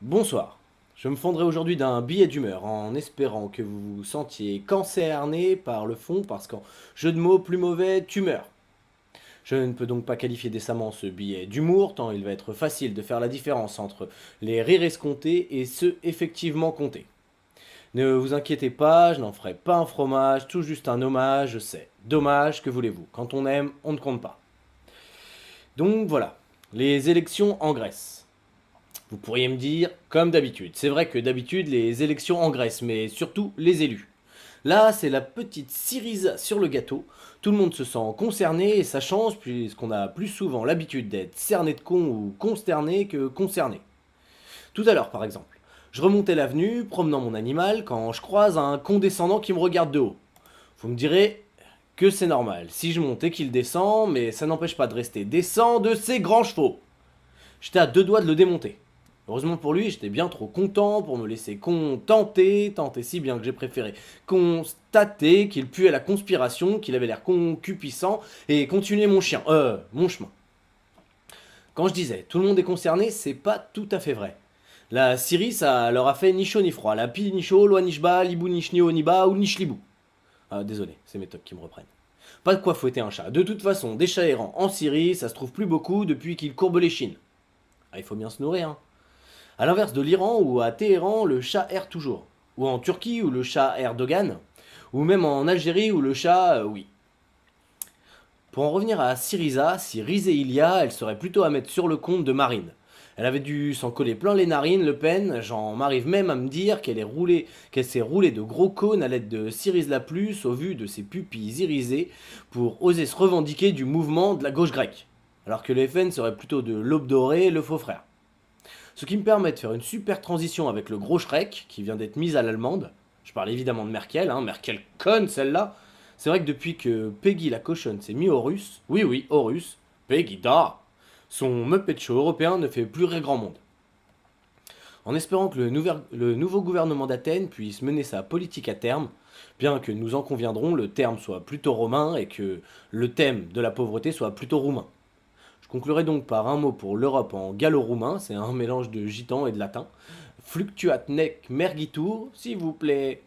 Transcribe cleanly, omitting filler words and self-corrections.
Bonsoir. Je me fondrai aujourd'hui d'un billet d'humeur en espérant que vous vous sentiez concerné par le fond parce qu'en jeu de mots plus mauvais, tu meurs. Je ne peux donc pas qualifier décemment ce billet d'humour tant il va être facile de faire la différence entre les rires escomptés et ceux effectivement comptés. Ne vous inquiétez pas, je n'en ferai pas un fromage, tout juste un hommage, je sais. Dommage, que voulez-vous? Quand on aime, on ne compte pas. Donc voilà, les élections en Grèce. Vous pourriez me dire, comme d'habitude. C'est vrai que d'habitude, les élections engraissent, mais surtout les élus. Là, c'est la petite cerise sur le gâteau. Tout le monde se sent concerné et ça change puisqu'on a plus souvent l'habitude d'être cerné de con ou consterné que concerné. Tout à l'heure, par exemple, je remontais l'avenue, promenant mon animal, quand je croise un condescendant qui me regarde de haut. Vous me direz que c'est normal si je monte et qu'il descend, mais ça n'empêche pas de rester décent de ces grands chevaux. J'étais à deux doigts de le démonter. Heureusement pour lui, j'étais bien trop content pour me laisser contenter, tenter si bien que j'ai préféré constater qu'il puait la conspiration, qu'il avait l'air concupissant, et continuer mon chemin. Quand je disais tout le monde est concerné, c'est pas tout à fait vrai. La Syrie, ça leur a fait ni chaud ni froid. La pile ni chaud, loi ni shba, libou ni chnio ni ba ou ni chlibou. Ah, désolé, c'est mes tocs qui me reprennent. Pas de quoi fouetter un chat. De toute façon, des chats errants en Syrie, ça se trouve plus beaucoup depuis qu'ils courbent les chines. Ah, il faut bien se nourrir, hein. A l'inverse de l'Iran où à Téhéran le chat erre toujours. Ou en Turquie où le chat Erdogan. Ou même en Algérie où le chat, oui. Pour en revenir à Syriza, si risée il y a, elle serait plutôt à mettre sur le compte de Marine. Elle avait dû s'en coller plein les narines, Le Pen. J'en m'arrive même à me dire qu'elle s'est roulée de gros cônes à l'aide de Syriza Plus au vu de ses pupilles irisées pour oser se revendiquer du mouvement de la gauche grecque. Alors que le FN serait plutôt de l'aube dorée, le faux frère. Ce qui me permet de faire une super transition avec le gros Shrek, qui vient d'être mise à l'allemande. Je parle évidemment de Merkel, hein, Merkel conne celle-là. C'est vrai que depuis que Peggy la cochonne s'est mis au russe, oui oui, au russe, Peggy da, son Muppet Show européen ne fait plus rire grand monde. En espérant que le nouveau gouvernement d'Athènes puisse mener sa politique à terme, bien que nous en conviendrons, le terme soit plutôt romain et que le thème de la pauvreté soit plutôt roumain. Je conclurai donc par un mot pour l'Europe en gallo-roumain, c'est un mélange de gitan et de latin. Fluctuat nec mergitur, s'il vous plaît.